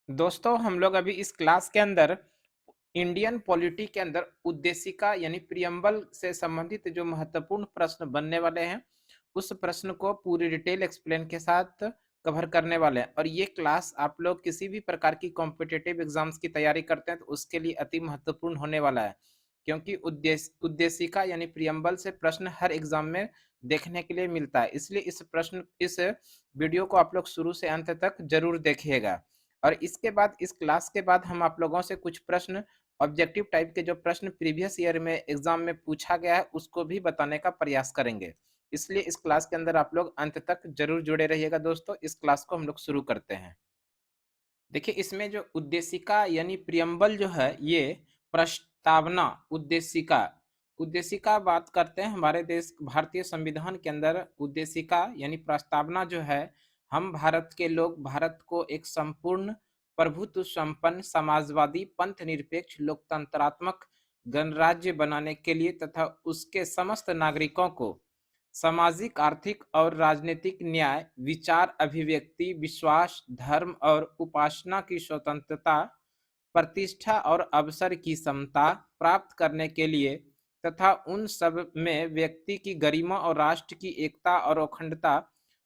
दोस्तों हम लोग अभी इस क्लास के अंदर इंडियन पॉलिटी के अंदर उद्देशिका यानी प्रियम्बल से संबंधित जो महत्वपूर्ण प्रश्न बनने वाले हैं उस प्रश्न को पूरी डिटेल एक्सप्लेन के साथ कवर करने वाले हैं। और ये क्लास आप लोग किसी भी प्रकार की कॉम्पिटिटिव एग्जाम्स की तैयारी करते हैं तो उसके लिए अति महत्वपूर्ण होने वाला है, क्योंकि उद्देशिका यानी प्रियम्बल से प्रश्न हर एग्जाम में देखने के लिए मिलता है। इसलिए इस वीडियो को आप लोग शुरू से अंत तक जरूर देखिएगा। और इसके बाद इस क्लास के बाद हम आप लोगों से कुछ प्रश्न ऑब्जेक्टिव टाइप के जो प्रश्न प्रीवियस ईयर में एग्जाम में पूछा गया है उसको भी बताने का प्रयास करेंगे। इसलिए इस क्लास के अंदर आप लोग अंत तक जरूर जुड़े रहिएगा। दोस्तों इस क्लास को हम लोग शुरू करते हैं। देखिए इसमें जो उद्देशिका यानी प्रियम्बल जो है ये प्रस्तावना उद्देशिका उद्देशिका बात करते हैं। हमारे देश भारतीय संविधान के अंदर उद्देशिका यानी प्रस्तावना जो है, हम भारत के लोग भारत को एक संपूर्ण प्रभुत्व संपन्न समाजवादी पंथ निरपेक्ष लोकतंत्रात्मक गणराज्य बनाने के लिए तथा उसके समस्त नागरिकों को सामाजिक आर्थिक और राजनीतिक न्याय विचार अभिव्यक्ति विश्वास धर्म और उपासना की स्वतंत्रता प्रतिष्ठा और अवसर की समता प्राप्त करने के लिए तथा उन सब में व्यक्ति की गरिमा और राष्ट्र की एकता और अखंडता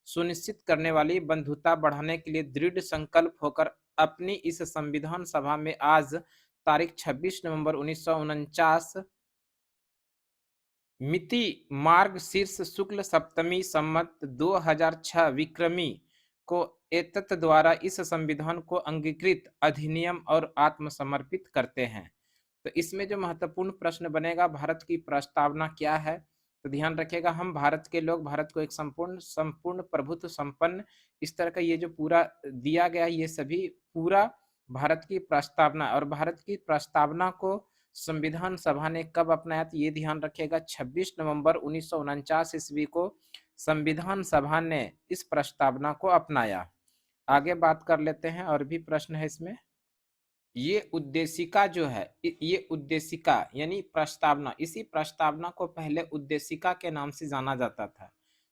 सुनिश्चित करने वाली बंधुता बढ़ाने के लिए दृढ़ संकल्प होकर अपनी इस संविधान सभा में आज तारीख 26 नवंबर 1949 मिति मार्ग शीर्ष शुक्ल सप्तमी संमत 2006 विक्रमी को एतत् द्वारा इस संविधान को अंगीकृत अधिनियम और आत्मसमर्पित करते हैं। तो इसमें जो महत्वपूर्ण प्रश्न बनेगा, भारत की प्रस्तावना क्या है, तो ध्यान रखिएगा हम भारत के लोग भारत को एक संपूर्ण संपूर्ण प्रभुत्व संपन्न, इस तरह का ये जो पूरा दिया गया ये सभी पूरा भारत की प्रस्तावना। और भारत की प्रस्तावना को संविधान सभा ने कब अपनाया, तो ये ध्यान रखिएगा 26 नवंबर 1949 ईस्वी को संविधान सभा ने इस प्रस्तावना को अपनाया। आगे बात कर लेते हैं, और भी प्रश्न है इसमें। ये उद्देशिका जो है, ये उद्देशिका यानी प्रस्तावना, इसी प्रस्तावना को पहले उद्देशिका के नाम से जाना जाता था।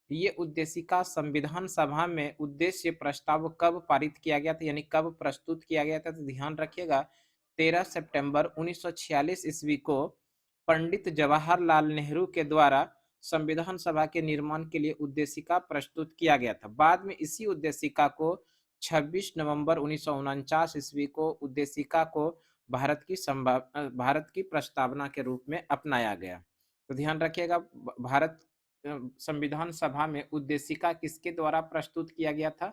ये उद्देशिका संविधान सभा में उद्देश्य प्रस्ताव कब पारित किया गया था यानी कब प्रस्तुत किया गया था, तो ध्यान रखिएगा 13 सितंबर 1946 ईस्वी को पंडित जवाहरलाल नेहरू के द्वारा संविधान सभा के निर्माण के लिए उद्देशिका प्रस्तुत किया गया था। बाद में इसी उद्देशिका को 26 नवंबर 1949 ईस्वी को उद्देशिका को भारत की प्रस्तावना के रूप में अपनाया गया। तो ध्यान रखिएगा भारत संविधान सभा में उद्देशिका किसके द्वारा प्रस्तुत किया गया था,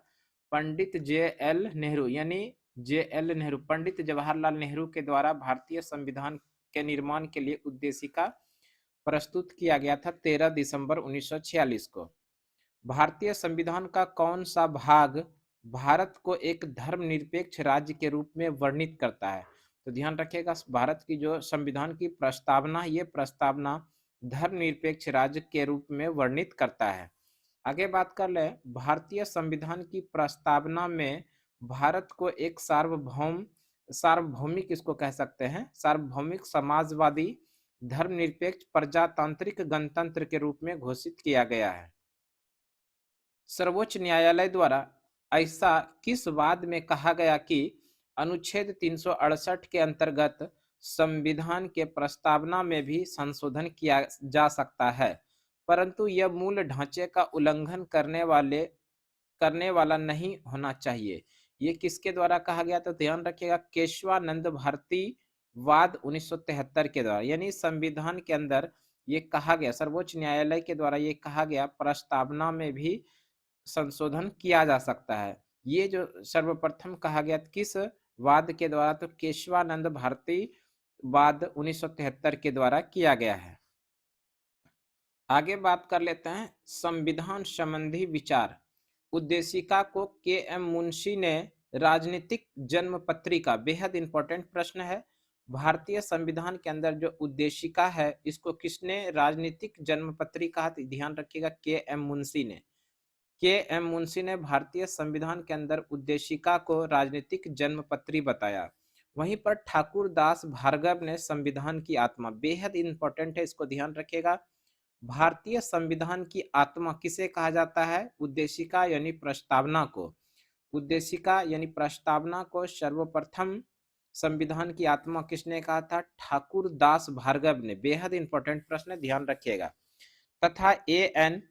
पंडित जे.एल. नेहरू यानी जे.एल. नेहरू पंडित जवाहरलाल नेहरू के द्वारा भारतीय संविधान के निर्माण के लिए उद्देशिका प्रस्तुत किया गया था 13 दिसंबर 1946 को। भारतीय संविधान का कौन सा भाग भारत को एक धर्मनिरपेक्ष राज्य के रूप में वर्णित करता है, तो ध्यान रखिएगा भारत की जो संविधान की प्रस्तावना, ये प्रस्तावना धर्मनिरपेक्ष राज्य के रूप में वर्णित करता है। आगे बात कर ले, भारतीय संविधान की प्रस्तावना में भारत को एक सार्वभौमिक इसको कह सकते हैं सार्वभौमिक समाजवादी धर्मनिरपेक्ष प्रजातांत्रिक गणतंत्र के रूप में घोषित किया गया है। सर्वोच्च न्यायालय द्वारा ऐसा किस वाद में कहा गया कि अनुच्छेद 368 के अंतर्गत संविधान के प्रस्तावना में भी संशोधन किया जा सकता है, परंतु यह मूल ढांचे का उल्लंघन करने वाला नहीं होना चाहिए। ये किसके द्वारा कहा गया, तो ध्यान रखिएगा केशवानंद भारती वाद 1973 के द्वारा, यानी संविधान के अंदर ये कहा गया, सर्वोच्च न्यायालय के द्वारा ये कहा गया प्रस्तावना में भी संशोधन किया जा सकता है। ये जो सर्वप्रथम कहा गया किस वाद के द्वारा, तो केशवानंद भारती वाद 1973 के द्वारा किया गया है। आगे बात कर लेते हैं संविधान संबंधी विचार। उद्देशिका को के.एम. मुंशी ने राजनीतिक जन्म पत्रिका, बेहद इंपॉर्टेंट प्रश्न है। भारतीय संविधान के अंदर जो उद्देशिका है इसको किसने राजनीतिक जन्म पत्री कहा, ध्यान रखिएगा के.एम. मुंशी ने। के.एम. मुंशी ने भारतीय संविधान के अंदर उद्देशिका को राजनीतिक जन्मपत्री बताया। वहीं पर ठाकुर दास भार्गव ने संविधान की आत्मा, बेहद इंपॉर्टेंट है इसको ध्यान रखिएगा, भारतीय संविधान की आत्मा किसे कहा जाता है, उद्देशिका यानी प्रस्तावना को। उद्देशिका यानी प्रस्तावना को सर्वप्रथम संविधान की आत्मा किसने कहा था? ठाकुर दास भार्गव ने। बेहद इंपॉर्टेंट प्रश्न है, ध्यान रखिएगा। तथा एएन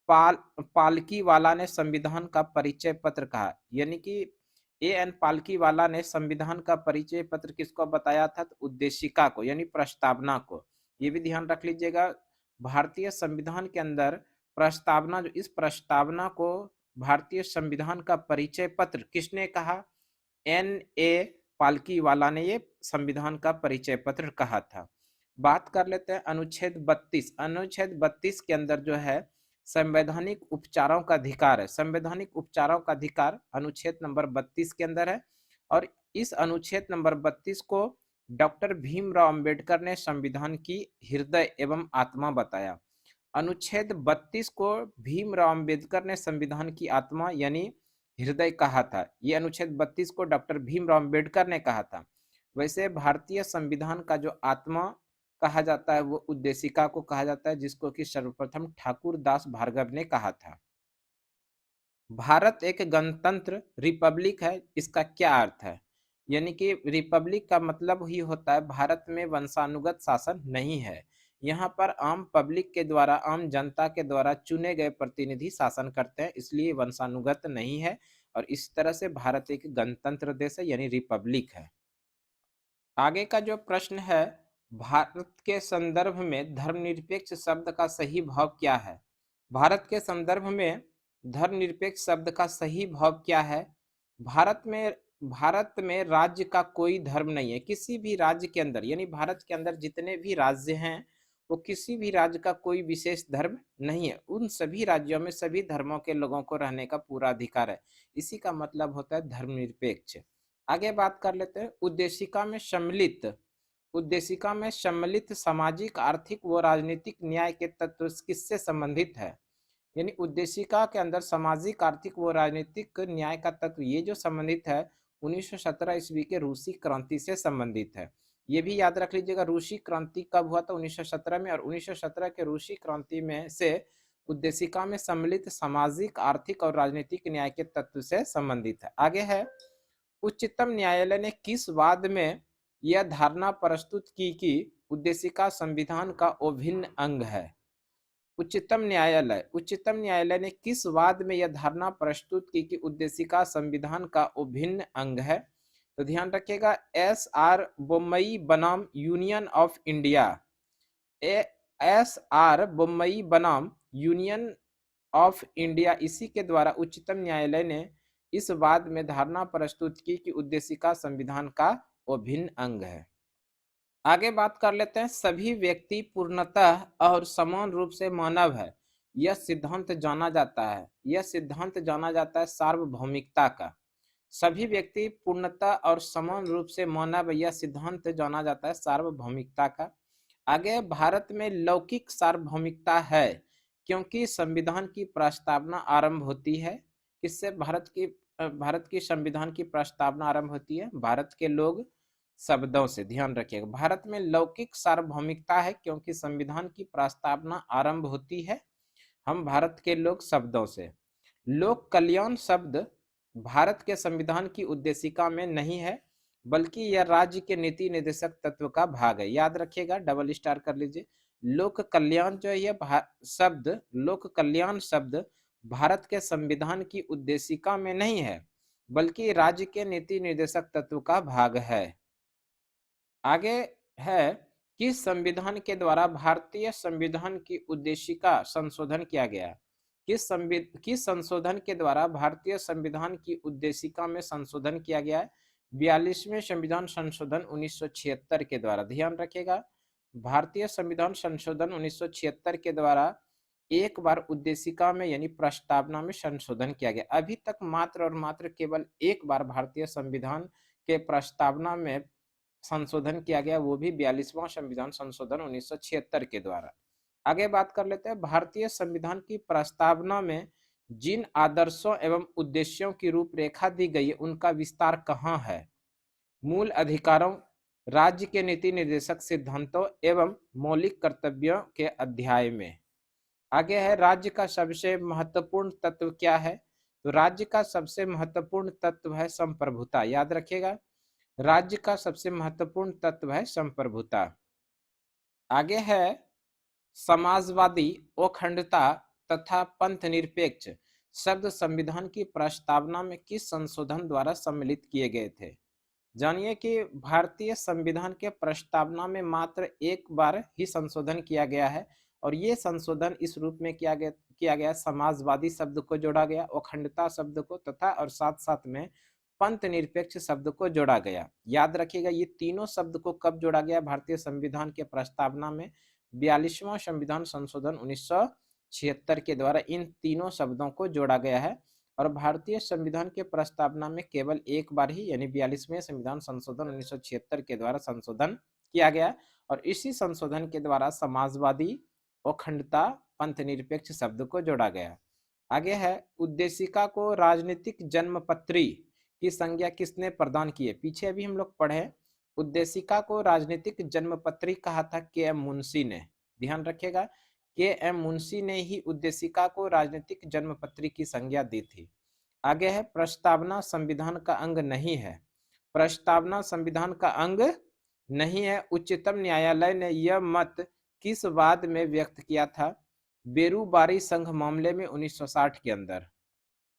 पालकीवाला ने संविधान का परिचय पत्र कहा, यानी कि एएन पालकीवाला ने संविधान का परिचय पत्र किसको बताया था? तो उद्देशिका को यानी प्रस्तावना को। ये भी ध्यान रख लीजिएगा, भारतीय संविधान के अंदर प्रस्तावना, जो इस प्रस्तावना को भारतीय संविधान का परिचय पत्र किसने कहा? एन ए पालकीवाला ने ये संविधान का परिचय पत्र कहा था। बात कर लेते हैं अनुच्छेद 32। अनुच्छेद 32 के अंदर जो है संवैधानिक उपचारों का अधिकार है। संवैधानिक उपचारों का अधिकार अनुच्छेद नंबर 32 के अंदर है, और इस अनुच्छेद नंबर 32 को डॉक्टर भीमराव अंबेडकर ने संविधान की हृदय एवं आत्मा बताया। अनुच्छेद 32 को भीमराव अंबेडकर ने संविधान की आत्मा यानी हृदय कहा था। ये अनुच्छेद 32 को डॉक्टर भीमराव अंबेडकर ने कहा था। वैसे भारतीय संविधान का जो आत्मा कहा जाता है वो उद्देशिका को कहा जाता है, जिसको कि सर्वप्रथम ठाकुर दास भार्गव ने कहा था। भारत एक गणतंत्र रिपब्लिक है, इसका क्या अर्थ है? यानी कि रिपब्लिक का मतलब ही होता है भारत में वंशानुगत शासन नहीं है। यहाँ पर आम पब्लिक के द्वारा, आम जनता के द्वारा चुने गए प्रतिनिधि शासन करते हैं, इसलिए वंशानुगत नहीं है, और इस तरह से भारत एक गणतंत्र देश है यानी रिपब्लिक है। आगे का जो प्रश्न है, भारत के संदर्भ में धर्मनिरपेक्ष शब्द का सही भाव क्या है? भारत के संदर्भ में धर्मनिरपेक्ष शब्द का सही भाव क्या है? भारत में राज्य का कोई धर्म नहीं है। किसी भी राज्य के अंदर, यानी भारत के अंदर जितने भी राज्य हैं, वो किसी भी राज्य का कोई विशेष धर्म नहीं है। उन सभी राज्यों में सभी धर्मों के लोगों को रहने का पूरा अधिकार है। इसी का मतलब होता है धर्मनिरपेक्ष। आगे बात कर लेते हैं उद्देशिका में सम्मिलित सामाजिक, आर्थिक व राजनीतिक न्याय के तत्व किससे संबंधित है? यानी उद्देशिका के अंदर सामाजिक, आर्थिक व राजनीतिक न्याय का तत्व ये जो संबंधित है 1917 ईस्वी के रूसी क्रांति से संबंधित है। ये भी याद रख लीजिएगा, रूसी क्रांति कब हुआ था? 1917 में, और 1917 के रूसी क्रांति में से उद्देशिका में सम्मिलित सामाजिक, आर्थिक और राजनीतिक न्याय के तत्व से संबंधित है। आगे है, उच्चतम न्यायालय ने किस वाद में यह धारणा प्रस्तुत की कि उद्देशिका संविधान का अभिन्न अंग है? उच्चतम न्यायालय ने किस वाद में यह धारणा प्रस्तुत की कि उद्देशिका संविधान का अभिन्न अंग है? तो ध्यान रखिएगा, एस.आर. बोम्मई बनाम union of India. SR. Bommai बनाम यूनियन ऑफ इंडिया, इसी के द्वारा उच्चतम न्यायालय ने इस वाद में धारणा प्रस्तुत की कि उद्देशिका संविधान का अभिन्न अंग है। आगे बात कर लेते हैं, सभी व्यक्ति पूर्णतः और समान रूप से मानव है, यह सिद्धांत जाना जाता है। यह सिद्धांत जाना जाता है सार्वभौमिकता का। सभी व्यक्ति पूर्णतः और समान रूप से मानव, यह सिद्धांत जाना जाता है सार्वभौमिकता का। आगे, भारत में लौकिक सार्वभौमिकता है क्योंकि संविधान की प्रस्तावना आरंभ होती है किससे? भारत की संविधान की प्रस्तावना आरंभ होती है भारत के लोग शब्दों से। ध्यान रखिएगा, भारत में लौकिक सार्वभौमिकता है क्योंकि संविधान की प्रस्तावना आरंभ होती है हम भारत के लोग शब्दों से। लोक कल्याण शब्द भारत के संविधान की उद्देशिका में नहीं है, बल्कि यह राज्य के नीति निर्देशक तत्व का भाग है। याद रखिएगा, डबल स्टार कर लीजिए। लोक कल्याण जो है शब्द, लोक कल्याण शब्द भारत के संविधान की उद्देशिका में नहीं है, बल्कि राज्य के नीति निर्देशक तत्व का भाग है। आगे है, किस संविधान के द्वारा भारतीय संविधान की उद्देशिका संशोधन किया गया? किस संशोधन के द्वारा भारतीय संविधान की उद्देशिका में संशोधन किया गया है? 42वें संविधान संशोधन 1976 के द्वारा। ध्यान रखिएगा, भारतीय संविधान संशोधन 1976 के द्वारा एक बार उद्देशिका में यानी प्रस्तावना में संशोधन किया गया। अभी तक मात्र और मात्र केवल एक बार भारतीय संविधान के प्रस्तावना में संशोधन किया गया, वो भी 42वां संविधान संशोधन 1976 के द्वारा। आगे बात कर लेते हैं, भारतीय संविधान की प्रस्तावना में जिन आदर्शों एवं उद्देश्यों की रूपरेखा दी गई है उनका विस्तार कहाँ है? मूल अधिकारों, राज्य के नीति निर्देशक सिद्धांतों एवं मौलिक कर्तव्यों के अध्याय में। आगे है, राज्य का सबसे महत्वपूर्ण तत्व क्या है? तो राज्य का सबसे महत्वपूर्ण तत्व है संप्रभुता, याद रखिएगा, राज्य का सबसे महत्वपूर्ण तत्व है संप्रभुता। आगे है समाजवादी, अखंडता तथा पंथ निरपेक्ष शब्द संविधान की प्रस्तावना में किस संशोधन द्वारा सम्मिलित किए गए थे? जानिए कि भारतीय संविधान के प्रस्तावना में मात्र एक बार ही संशोधन किया गया है, और ये संशोधन इस रूप में किया गया समाजवादी शब्द को जोड़ा गया, अखंडता शब्द को तथा और साथ साथ में पंथ निरपेक्ष शब्द को जोड़ा गया। याद रखिएगा, ये तीनों शब्द को कब जोड़ा गया भारतीय संविधान के प्रस्तावना में? 42वां संविधान संशोधन 1976 के द्वारा इन तीनों शब्दों को जोड़ा गया है। और भारतीय संविधान के प्रस्तावना में केवल एक बार ही यानी 42वें संविधान संशोधन 1976 के द्वारा संशोधन किया गया, और इसी संशोधन के द्वारा समाजवादी, अखंडता, पंथ निरपेक्ष शब्द को जोड़ा गया। आगे है उद्देशिका को राजनीतिक जन्मपत्री की संज्ञा किसने प्रदान की है? पीछे अभी हम लोग पढ़े उद्देशिका को राजनीतिक जन्मपत्री कहा था के.एम. मुंशी ने, ध्यान रखिएगा, के.एम. मुंशी ने ही उद्देशिका को राजनीतिक जन्मपत्री की संज्ञा दी थी। आगे है प्रस्तावना संविधान का अंग नहीं है। प्रस्तावना संविधान का अंग नहीं है। उच्चतम न्यायालय ने यह मत किस वाद में व्यक्त किया था? बेरूबारी संघ मामले में 1960 के अंदर।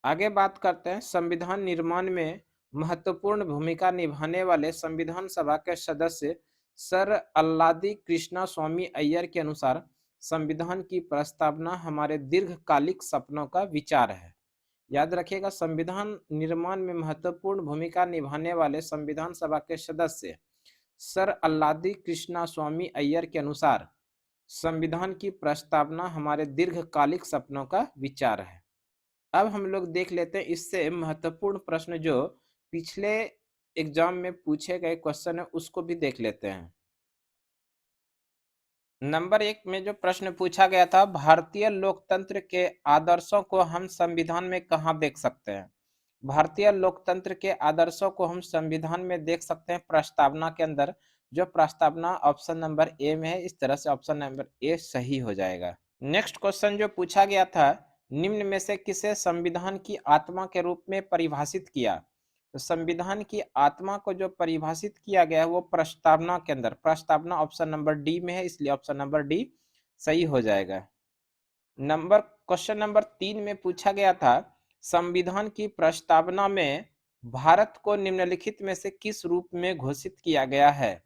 आगे बात करते हैं संविधान निर्माण में महत्वपूर्ण भूमिका निभाने वाले संविधान सभा के सदस्य सर अल्लादी कृष्णा स्वामी अय्यर के अनुसार संविधान की प्रस्तावना हमारे दीर्घकालिक सपनों का विचार है। याद रखिएगा, संविधान निर्माण में महत्वपूर्ण भूमिका निभाने वाले संविधान सभा के सदस्य सर अल्लादी कृष्णा स्वामी अय्यर के अनुसार संविधान की प्रस्तावना हमारे दीर्घकालिक सपनों का विचार है। अब हम लोग देख लेते हैं इससे महत्वपूर्ण प्रश्न जो पिछले एग्जाम में पूछे गए क्वेश्चन है उसको भी देख लेते हैं। नंबर 1 में जो प्रश्न पूछा गया था, भारतीय लोकतंत्र के आदर्शों को हम संविधान में कहाँ देख सकते हैं? भारतीय लोकतंत्र के आदर्शों को हम संविधान में देख सकते हैं प्रस्तावना के अंदर। जो प्रस्तावना ऑप्शन नंबर ए में है, इस तरह से ऑप्शन नंबर ए सही हो जाएगा। नेक्स्ट क्वेश्चन जो पूछा गया था, निम्न में से किसे संविधान की आत्मा के रूप में परिभाषित किया? तो संविधान की आत्मा को जो परिभाषित किया गया है वो प्रस्तावना के अंदर, प्रस्तावना ऑप्शन नंबर डी में है, इसलिए ऑप्शन नंबर डी सही हो जाएगा। क्वेश्चन नंबर 3 में पूछा गया था, संविधान की प्रस्तावना में भारत को निम्नलिखित में से किस रूप में घोषित किया गया है?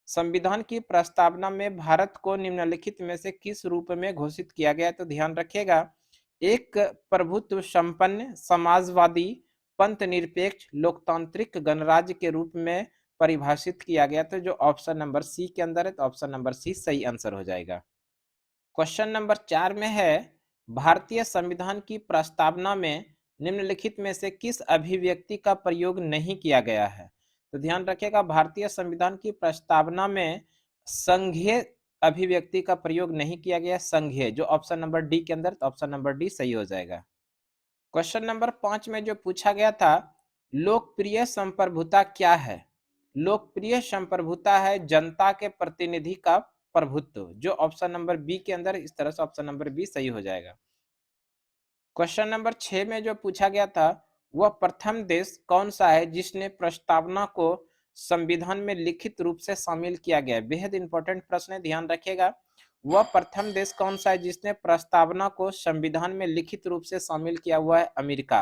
संविधान की प्रस्तावना में भारत को निम्नलिखित में से किस रूप में घोषित किया गया? तो ध्यान रखिएगा, एक प्रभुत्व संपन्न समाजवादी पंथ निरपेक्ष लोकतांत्रिक गणराज्य के रूप में परिभाषित किया गया। तो जो ऑप्शन नंबर सी के अंदर है, तो ऑप्शन नंबर सी सही आंसर हो जाएगा। क्वेश्चन नंबर 4 में है, भारतीय संविधान की प्रस्तावना में निम्नलिखित में से किस अभिव्यक्ति का प्रयोग नहीं किया गया है? तो ध्यान रखिएगा, भारतीय संविधान की प्रस्तावना में संघीय अभिव्यक्ति का प्रयोग नहीं किया गया, संघीय, जो ऑप्शन नंबर डी के अंदर, तो ऑप्शन नंबर डी सही हो जाएगा। क्वेश्चन नंबर 5 में जो पूछा गया था, लोकप्रिय संप्रभुता क्या है? लोकप्रिय संप्रभुता है जनता के प्रतिनिधि का प्रभुत्व, जो ऑप्शन नंबर बी के अंदर, इस तरह से ऑप्शन नंबर बी सही हो जाएगा। क्वेश्चन नंबर 6 में जो पूछा गया था, वह प्रथम देश कौन सा है जिसने प्रस्तावना को संविधान में लिखित रूप से शामिल किया गया है? बेहद इंपॉर्टेंट प्रश्न है, ध्यान रखिएगा। वह प्रथम देश कौन सा है जिसने प्रस्तावना को संविधान में लिखित रूप से शामिल किया हुआ है? America.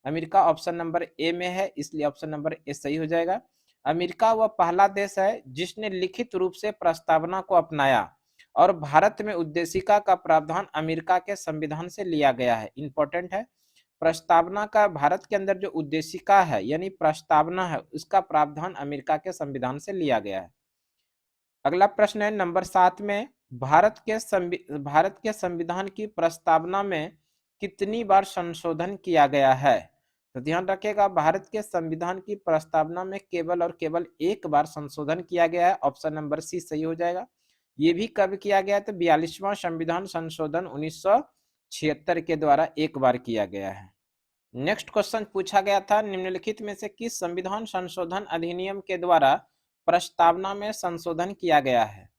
America option number A में है, इसलिए ऑप्शन नंबर ए सही हो जाएगा। अमेरिका वह पहला देश है जिसने लिखित रूप से प्रस्तावना को अपनाया, और भारत में उद्देशिका का प्रावधान अमेरिका के संविधान से लिया गया है। इंपॉर्टेंट है, प्रस्तावना का भारत के अंदर जो उद्देशिका है यानी प्रस्तावना है, उसका प्रावधान अमेरिका के संविधान से लिया गया है। अगला प्रश्न है नंबर 7 में, भारत के संविधान की प्रस्तावना में कितनी बार संशोधन किया गया है? तो ध्यान रखिएगा, भारत के संविधान की प्रस्तावना में केवल और केवल एक बार संशोधन किया गया है, ऑप्शन नंबर सी सही हो जाएगा। ये भी कब किया गया? तो 42वां संविधान संशोधन 1976 के द्वारा एक बार किया गया है। नेक्स्ट क्वेश्चन पूछा गया था, निम्नलिखित में से किस संविधान संशोधन अधिनियम के द्वारा प्रस्तावना में संशोधन किया गया है?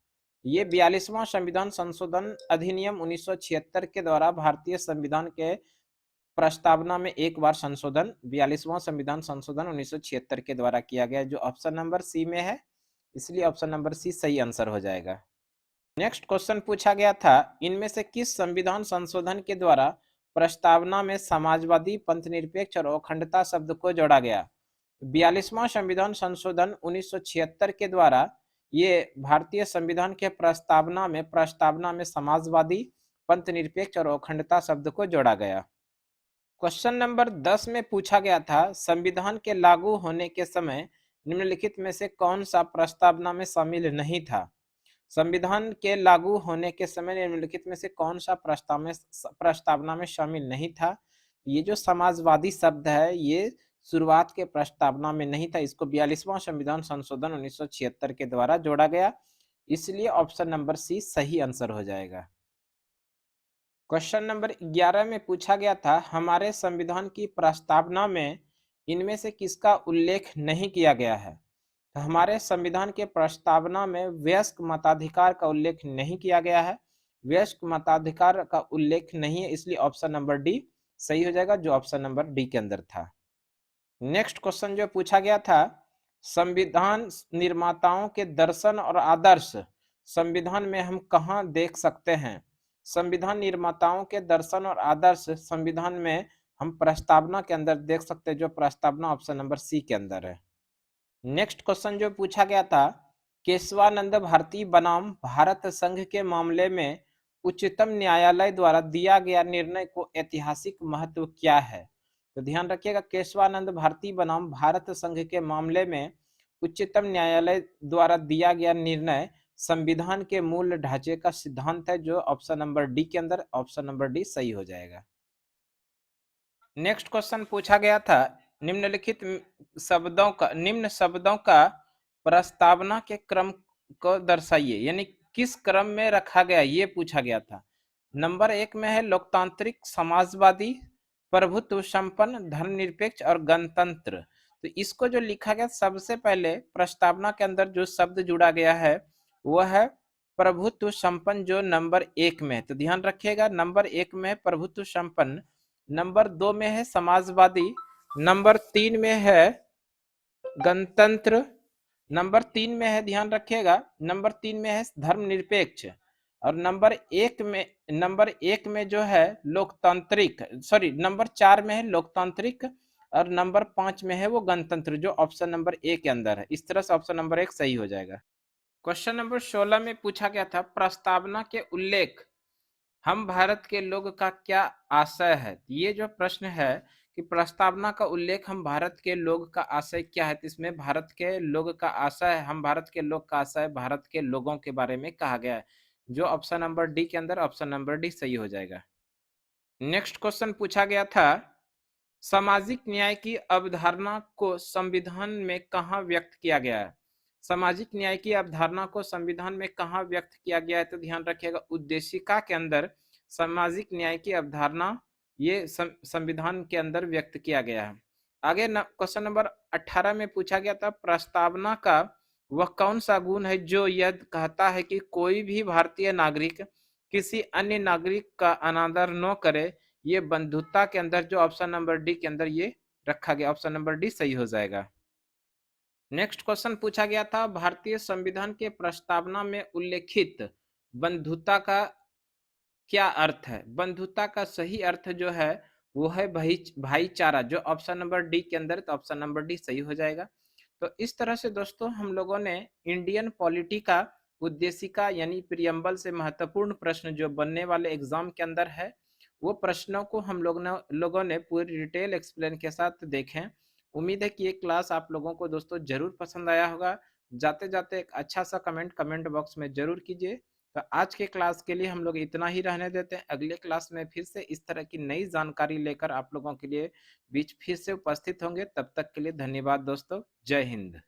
ये 42वां संविधान संशोधन अधिनियम 1976 के द्वारा भारतीय संविधान के प्रस्तावना में एक बार संशोधन 42वां संविधान संशोधन 1976 के द्वारा किया गया, जो ऑप्शन नंबर सी में है, इसलिए ऑप्शन नंबर सी सही आंसर हो जाएगा। नेक्स्ट क्वेश्चन पूछा गया था, इनमें से किस संविधान संशोधन के द्वारा प्रस्तावना में समाजवादी, पंथनिरपेक्ष और अखंडता शब्द को जोड़ा गया? 42वां संविधान संशोधन 1976 के द्वारा ये भारतीय संविधान के प्रस्तावना में समाजवादी, पंथनिरपेक्ष और अखंडता शब्द को जोड़ा गया। क्वेश्चन नंबर 10 में पूछा गया था, संविधान के लागू होने के समय निम्नलिखित में से कौन सा प्रस्तावना में शामिल नहीं था? संविधान के लागू होने के समय निम्नलिखित में से कौन सा प्रस्तावना में शामिल नहीं था? ये जो समाजवादी शब्द है, ये शुरुआत के प्रस्तावना में नहीं था, इसको 42वां संविधान संशोधन 1976 के द्वारा जोड़ा गया, इसलिए ऑप्शन नंबर सी सही आंसर हो जाएगा। क्वेश्चन नंबर 11 में पूछा गया था, हमारे संविधान की प्रस्तावना में इनमें से किसका उल्लेख नहीं किया गया है? तो हमारे संविधान के प्रस्तावना में वयस्क मताधिकार का उल्लेख नहीं किया गया है, वयस्क मताधिकार का उल्लेख नहीं है, इसलिए ऑप्शन नंबर डी सही हो जाएगा, जो ऑप्शन नंबर डी के अंदर था। नेक्स्ट क्वेश्चन जो पूछा गया था, संविधान निर्माताओं के दर्शन और आदर्श संविधान में हम कहाँ देख सकते हैं? संविधान निर्माताओं के दर्शन और आदर्श संविधान में हम प्रस्तावना के अंदर देख सकते हैं, जो प्रस्तावना ऑप्शन नंबर सी के अंदर है। नेक्स्ट क्वेश्चन जो पूछा गया था, केशवानंद भारती बनाम भारत संघ के मामले में उच्चतम न्यायालय द्वारा दिया गया निर्णय को ऐतिहासिक महत्व क्या है? तो ध्यान रखिएगा, केशवानंद भारती बनाम भारत संघ के मामले में उच्चतम न्यायालय द्वारा दिया गया निर्णय संविधान के मूल ढांचे का सिद्धांत है, जो ऑप्शन नंबर डी के अंदर, ऑप्शन नंबर डी सही हो जाएगा। नेक्स्ट क्वेश्चन पूछा गया था, निम्नलिखित निम्न शब्दों का प्रस्तावना के क्रम को दर्शाइए, यानी किस क्रम में रखा गया, ये पूछा गया था। नंबर 1 में है लोकतांत्रिक, समाजवादी, प्रभुत्व संपन्न, धर्मनिरपेक्ष और गणतंत्र। तो इसको जो लिखा गया, सबसे पहले प्रस्तावना के अंदर जो शब्द जुड़ा गया है वह है प्रभुत्व संपन्न, जो नंबर 1 में है। तो ध्यान रखिएगा, नंबर 1 में है प्रभुत्व संपन्न, नंबर 2 में है समाजवादी, नंबर 3 में है गणतंत्र, नंबर 3 में है, ध्यान रखिएगा, नंबर 3 में है धर्मनिरपेक्ष, और नंबर एक में जो है लोकतांत्रिक, सॉरी नंबर 4 में है लोकतांत्रिक, और नंबर 5 में है वो गणतंत्र, जो ऑप्शन नंबर ए के अंदर है। इस तरह से ऑप्शन नंबर 1 सही हो जाएगा। क्वेश्चन नंबर 16 में पूछा गया था, प्रस्तावना के उल्लेख हम भारत के लोग का क्या आशय है? ये जो प्रश्न है कि प्रस्तावना का उल्लेख हम भारत के लोग का आशय क्या है, तो इसमें भारत के लोग का आशय, हम भारत के लोग का आशय भारत के लोगों के बारे में कहा गया है, जो ऑप्शन नंबर डी के अंदर, ऑप्शन नंबर डी सही हो जाएगा। नेक्स्ट क्वेश्चन पूछा गया था, सामाजिक न्याय की अवधारणा को संविधान में कहाँ व्यक्त किया गया है? सामाजिक न्याय की अवधारणा को संविधान में कहाँ व्यक्त किया गया है? तो ध्यान रखिएगा, उद्देशिका के अंदर सामाजिक न्याय की अवधारणा ये संविधान के अंदर व्यक्त किया गया है। आगे क्वेश्चन नंबर 18 में पूछा गया था, प्रस्तावना का वह कौन सा गुण है जो यह कहता है कि कोई भी भारतीय नागरिक किसी अन्य नागरिक का अनादर न करे? ये बंधुता के अंदर, जो ऑप्शन नंबर डी के अंदर ये रखा गया, ऑप्शन नंबर डी सही हो जाएगा। नेक्स्ट क्वेश्चन पूछा गया था, भारतीय संविधान के प्रस्तावना में उल्लेखित बंधुता का क्या अर्थ है? बंधुता का सही अर्थ जो है वो है भाईचारा, जो ऑप्शन नंबर डी के अंदर, तो ऑप्शन नंबर डी सही हो जाएगा। तो इस तरह से दोस्तों हम लोगों ने इंडियन पॉलिटी का उद्देशिका यानी प्रियम्बल से महत्वपूर्ण प्रश्न जो बनने वाले एग्जाम के अंदर है, वो प्रश्नों को हम लोगों ने पूरी डिटेल एक्सप्लेन के साथ देखें। उम्मीद है कि ये क्लास आप लोगों को दोस्तों जरूर पसंद आया होगा। जाते जाते एक अच्छा सा कमेंट बॉक्स में जरूर कीजिए। तो आज के क्लास के लिए हम लोग इतना ही रहने देते हैं। अगले क्लास में फिर से इस तरह की नई जानकारी लेकर आप लोगों के लिए बीच फिर से उपस्थित होंगे। तब तक के लिए धन्यवाद दोस्तों। जय हिंद।